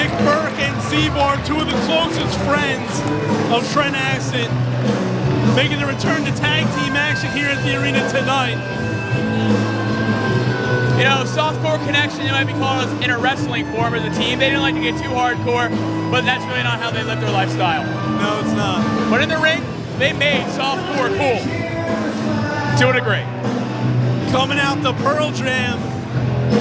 NickBerk and ZBARR, two of the closest friends of Trent Acid, making a return to tag team action here at the arena tonight. You know, softcore connection, they might be called in a wrestling form as a team. They didn't like to get too hardcore, but that's really not how they live their lifestyle. No, it's not. But in the ring, they made softcore cool. To a degree. Coming out the Pearl Jam,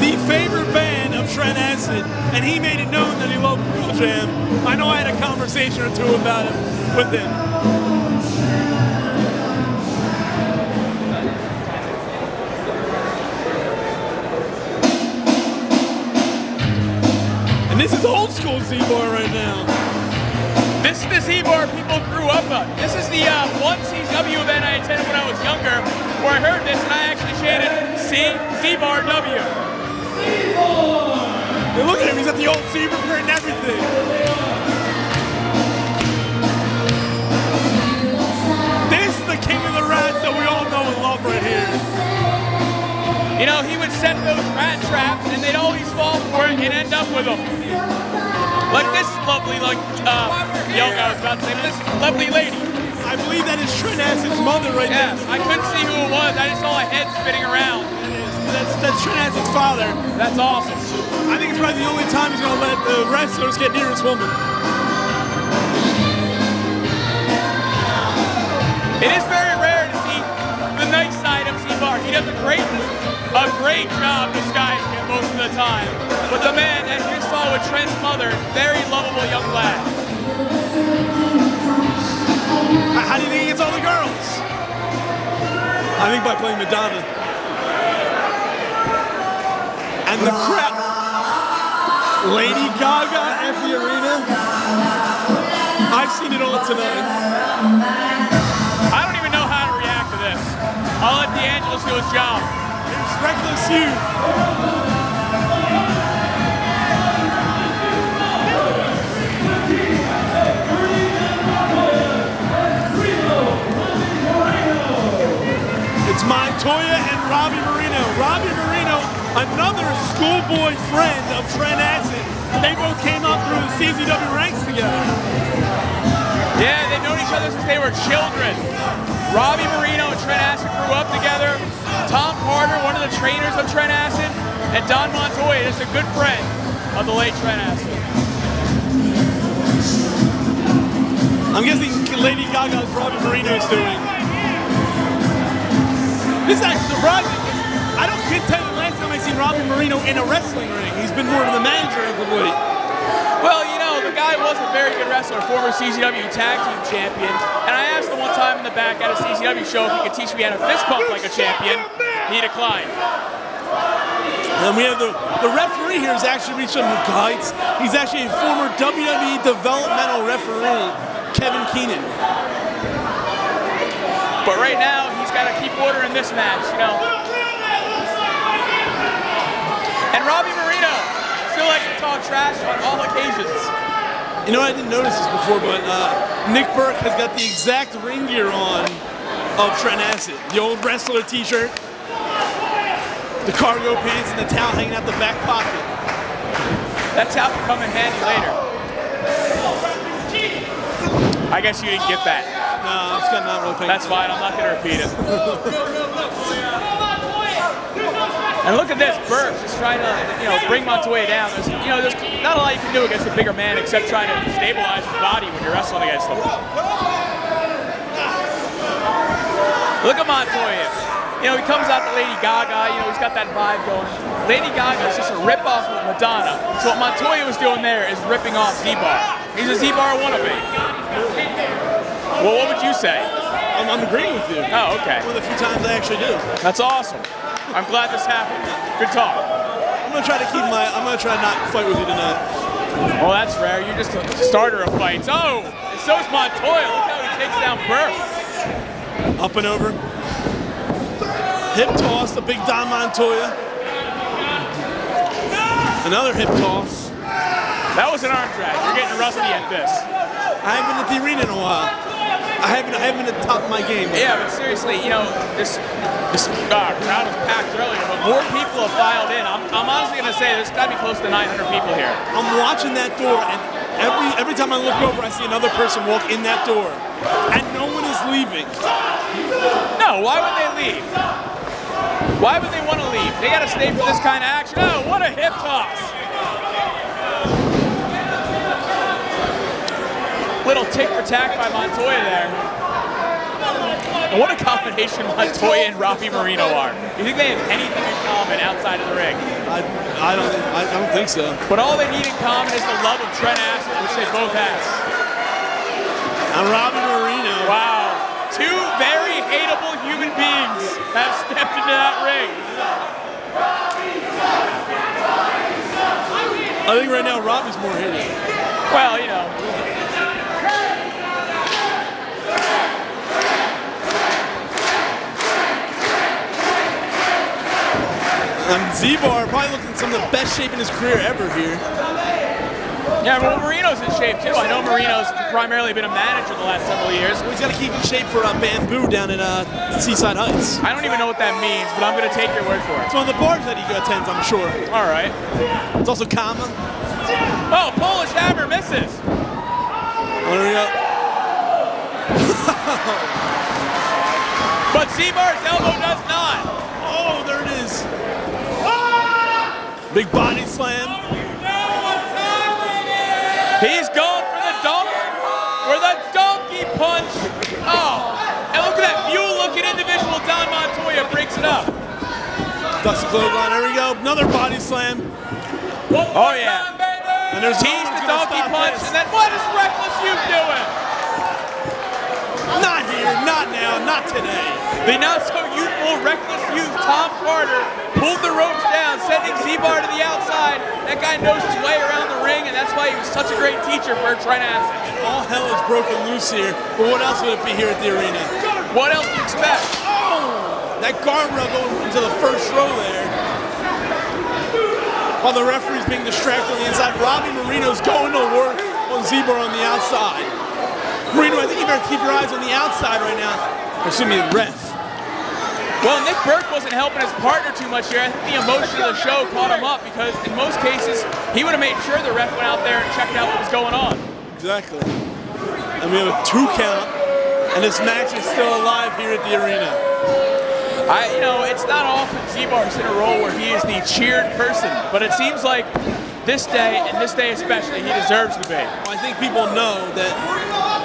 the favorite band of Trent Acid, and he made it known that he loved Pearl Jam. I know I had a conversation or two about it with him. And this is old school ZBARR right now. This is the ZBARR people grew up on. This is the one CW event I attended when I was younger, where I heard this and I actually chanted ZBARW. Hey, look at him, he's got the old zebra print and everything. This is the king of the rats that we all know and love right here. You know, he would set those rat traps and they'd always fall for it and end up with them. Like this lovely, young I was about to say, this lovely lady. I believe that is Trent Acid's mother right there. Yes, I couldn't see who it was. I just saw a head spinning around. That's Trent Acid's father. That's awesome. I think it's probably the only time he's going to let the wrestlers get near his woman. It is very rare to see the nice side of ZBARR. He does a great job disguising it most of the time. But the man, as you saw with Trent's mother, very lovable young lad. How do you think he gets all the girls? I think by playing Madonna. And the crowd. Lady Gaga at the arena. I've seen it all tonight. I don't even know how to react to this. I'll let D'Angelo's do his job. It's Reckless Youth. It's Montoya and Robby Mireno. Robby Mireno, another schoolboy friend of Trent Acid. They both came up through the CZW ranks together. Yeah, they've known each other since they were children. Robby Mireno and Trent Acid grew up together. Tom Carter, one of the trainers of Trent Acid, and Don Montoya is a good friend of the late Trent Acid. I'm guessing Lady Gaga's Robby Mireno's doing. This is actually surprising. I can't tell you the last time I seen Robby Mireno in a wrestling ring. He's been more of the manager of the late. Well, you know, the guy was a very good wrestler, former CZW tag team champion. And I asked him one time in the back at a CZW show if he could teach me how to fist pump like a champion. He declined. And we have the referee here has actually reached some heights. He's actually a former WWE developmental referee, Kevin Keenan. But right now, he's got to keep order in this match, you know. And Robby Mireno still likes to talk trash on all occasions. You know, I didn't notice this before, but NickBerk has got the exact ring gear on of Trent Acid. The old wrestler t-shirt, the cargo pants, and the towel hanging out the back pocket. That's how it come in handy later. I guess you didn't get that. No, I'm just not really paying. That's fine, I'm not going to repeat it. And look at this, Burke just trying to, bring Montoya down. There's not a lot you can do against a bigger man except trying to stabilize his body when you're wrestling against him. Look at Montoya. He comes out to Lady Gaga, he's got that vibe going. Lady Gaga is just a rip-off of Madonna. So what Montoya was doing there is ripping off ZBARR. He's a ZBARR wannabe. Well, what would you say? I'm agreeing with you. Oh, okay. One of the few times I actually do. That's awesome. I'm glad this happened. Good talk. I'm gonna try to not fight with you tonight. Well, that's rare. You're just a starter of fights. Oh, and so is Montoya. Look how he takes down Burke. Up and over. Hip toss, the big Don Montoya. Another hip toss. That was an arm drag. You're getting rusty at this. I haven't been at the arena in a while. I haven't been at the top of my game. Yeah, but seriously, you know, this crowd was packed earlier, but more people have filed in. I'm honestly going to say there's got to be close to 900 people here. I'm watching that door, and every time I look over, I see another person walk in that door, and no one is leaving. No, why would they leave? Why would they want to leave? They got to stay for this kind of action. Oh, what a hip toss. Little tick for tack by Montoya there. And what a combination Montoya and Robby Mireno are. You think they have anything in common outside of the ring? I don't think so. But all they need in common is the love of Trent Acid, which they both have. And Robby Mireno. Wow. Two very hateable human beings have stepped into that ring. I think right now Robby's more hated. Well, you know. ZBARR probably looking in some of the best shape in his career ever here. Yeah, well, Mireno's in shape too. I know Mireno's primarily been a manager the last several years. He's got to keep in shape for Bamboo down in Seaside Heights. I don't even know what that means, but I'm going to take your word for it. It's one of the bars that he attends, I'm sure. All right. It's also Kama. Oh, Polish Hammer misses. There we go. But ZBARR's elbow does not. Oh, there it is. Big body slam. He's going for the donkey punch. Oh, and look at that mule-looking individual. Don Montoya breaks it up. Ducks the clothesline. There we go. Another body slam. Oh yeah. And there's tease the donkey punch, and then what is Reckless Youth doing? Not here, not now, not today. The not-so-youthful Reckless Youth, Tom Carter, pulled the ropes down, sending ZBARR to the outside. That guy knows his way around the ring, and that's why he was such a great teacher for Trent Acid. All hell is broken loose here, but what else would it be here at the arena? What else do you expect? Oh! That guardrail going into the first row there. While the referee's being distracted on the inside, Robby Mireno's going to work on ZBARR on the outside. Mireno, I think you better keep your eyes on the outside right now. Excuse me, ref. Well, NickBerk wasn't helping his partner too much here. I think the emotion of the show caught him up because in most cases, he would have made sure the ref went out there and checked out what was going on. Exactly. And we have a 2 count, and this match is still alive here at the arena. You know, it's not often ZBARR's in a role where he is the cheered person, but it seems like this day, and this day especially, he deserves to be. Well, I think people know that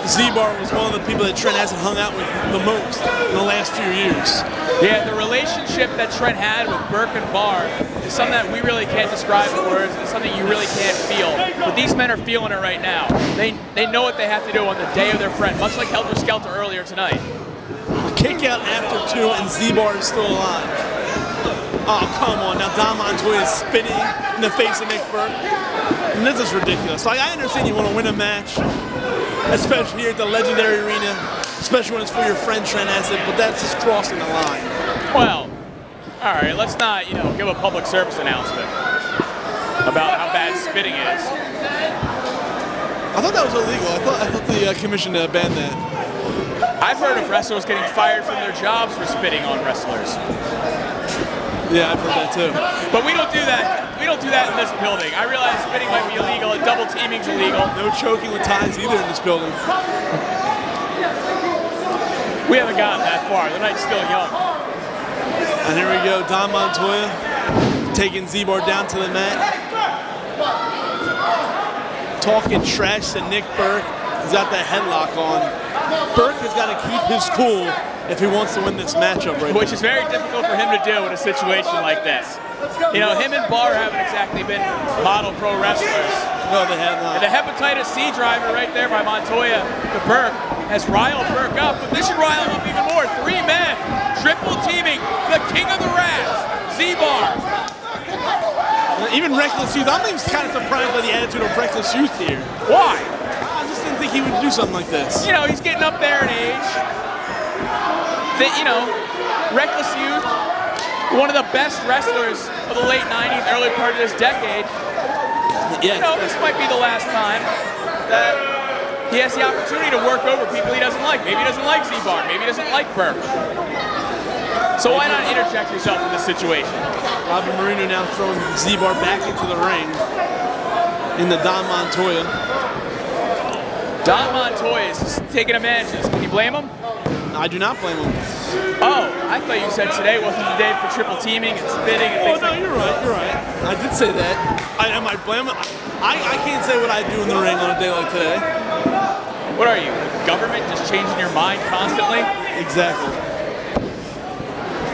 ZBARR was one of the people that Trent Acid hung out with the most in the last few years. Yeah, the relationship that Trent had with Berk and Barr is something that we really can't describe in words. It's something you really can't feel. But these men are feeling it right now. They know what they have to do on the day of their friend, much like Helter Skelter earlier tonight. The kick out after 2, and ZBARR is still alive. Oh, come on. Now Don Montoya is spitting in the face of NickBerk. And this is ridiculous. Like, I understand you want to win a match, especially here at the legendary arena, especially when it's for your friend Trent Acid, but that's just crossing the line. Well, all right, let's not, you know, give a public service announcement about how bad spitting is. I thought that was illegal. I thought the commission banned that. I've heard of wrestlers getting fired from their jobs for spitting on wrestlers. Yeah, I've heard that too. But we don't do that. We don't do that in this building. I realize spitting might be illegal and double teaming's illegal. No choking with ties either in this building. We haven't gotten that far. The night's still young. And here we go, Don Montoya taking ZBARR down to the mat. Talking trash to NickBerk. He's got that headlock on. Berk has got to keep his cool if he wants to win this matchup right now. Which is very difficult for him to do in a situation like this. You know, him and Barr haven't exactly been model pro wrestlers. No, they have not. And the hepatitis C driver right there by Montoya to Berk has riled Berk up, but this should rile him up even more. 3 men, triple teaming, the king of the rats, ZBARR. Even Reckless Youth, I'm even kind of surprised by the attitude of Reckless Youth here. Why? I just didn't think he would do something like this. You know, he's getting up there in age. You know, Reckless Youth, one of the best wrestlers of the late 90s, early part of this decade. Yeah. You know, this might be the last time that he has the opportunity to work over people he doesn't like. Maybe he doesn't like ZBARR. Maybe he doesn't like Berk. So why not interject yourself in this situation? Robby Mireno now throwing ZBARR back into the ring in the Don Montoya. Don Montoya is taking advantage of this. Can you blame him? I do not blame him. Oh, I thought you said today wasn't the day for triple teaming and spitting and things no, like that. You're right. I did say that. I blame him. I can't say what I do in the ring on a day like today. What are you, government just changing your mind constantly? Exactly.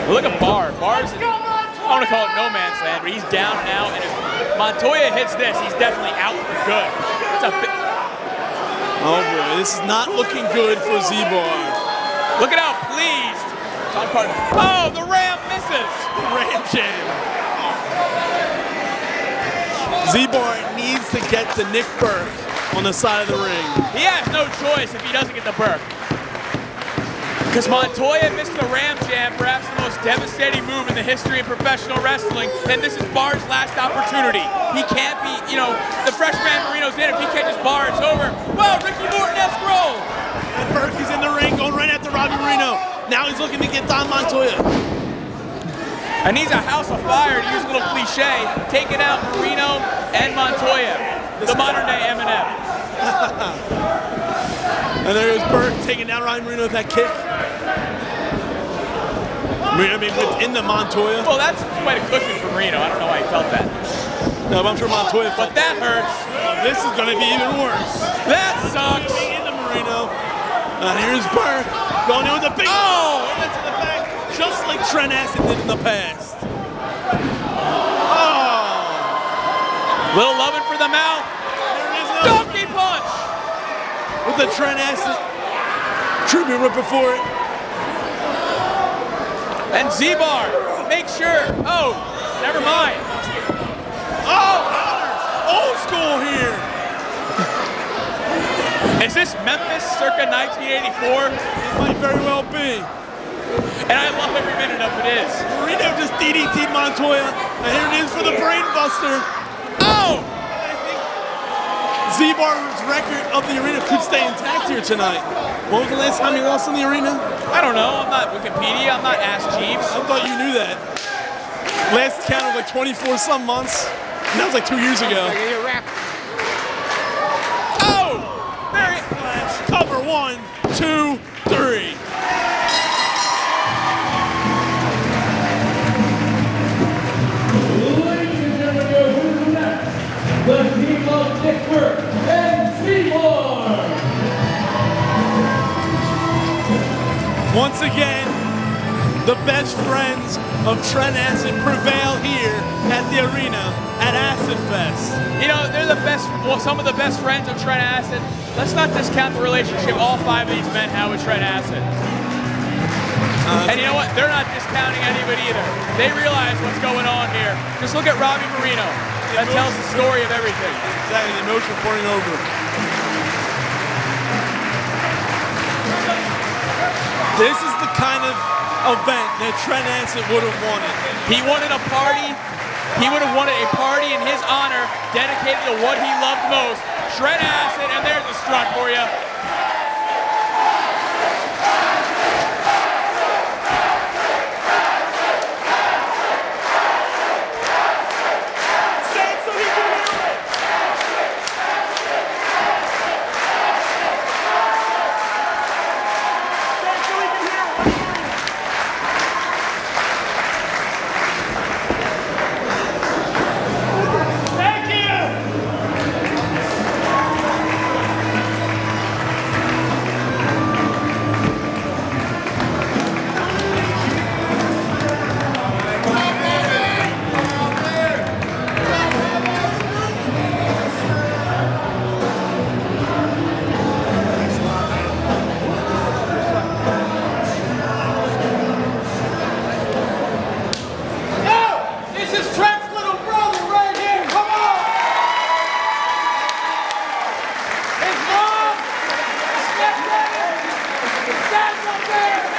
Look at Barr. Barr's in, I want to call it no man's land, but he's down and out. And if Montoya hits this, he's definitely out for good. It's a oh boy, this is not looking good for ZBARR. Look at how pleased. Oh, the Ram misses. Ram jam. ZBARR needs to get to NickBerk on the side of the ring. He has no choice if he doesn't get the Berk. Because Montoya missed the Ram jam, perhaps the most devastating move in the history of professional wrestling, and this is Barr's last opportunity. He can't be, the freshman Mireno's in. If he catches Barr, it's over. Well, Ricky Morton-esque roll. And Berk is in the ring, going right after Robby Mireno. Now he's looking to get Don Montoya. And he's a house of fire, to use a little cliche, taking out Mireno and Montoya, the modern day Eminem. And there goes Berk taking down Robby Mireno with that kick. Mireno being whipped into Montoya. Well, that's quite a cushion for Mireno. I don't know why he felt that. No, but I'm sure Montoya felt But that hurts. This is going to be even worse. That sucks. Into Mireno. And here's Berk going in with a big into the back, just like Trent Acid did in the past. Oh. Little loving for the mouth. There it is. Donkey punch. With the Trent Acid tribute right before it. And ZBARR, make sure. Oh, never mind. Oh, old school here. Is this Memphis circa 1984? It might very well be. And I love every minute of it is. Mireno just DDT'd Montoya, and here it is for the brain buster. Oh! ZBARR's record of the arena could stay intact here tonight. When was the last time he lost in the arena? I don't know. I'm not Wikipedia. I'm not Ask Jeeves. I thought you knew that. Last count was like 24 some months. And that was like 2 years ago. Oh! There he Splash. Cover 1, 2, 3. The team of NickBerk and ZBARR. Once again, the best friends of Trent Acid prevail here at the arena at ACIDFEST. They're the best, some of the best friends of Trent Acid. Let's not discount the relationship all 5 of these men have with Trent Acid. And you know what? They're not discounting anybody either. They realize what's going on here. Just look at Robby Mireno. That tells the story of everything. Exactly, the emotion pouring over. This is the kind of event that Trent Acid would have wanted. He wanted a party. He would have wanted a party in his honor dedicated to what he loved most. Trent Acid, and there's a strut for you. Stand up there!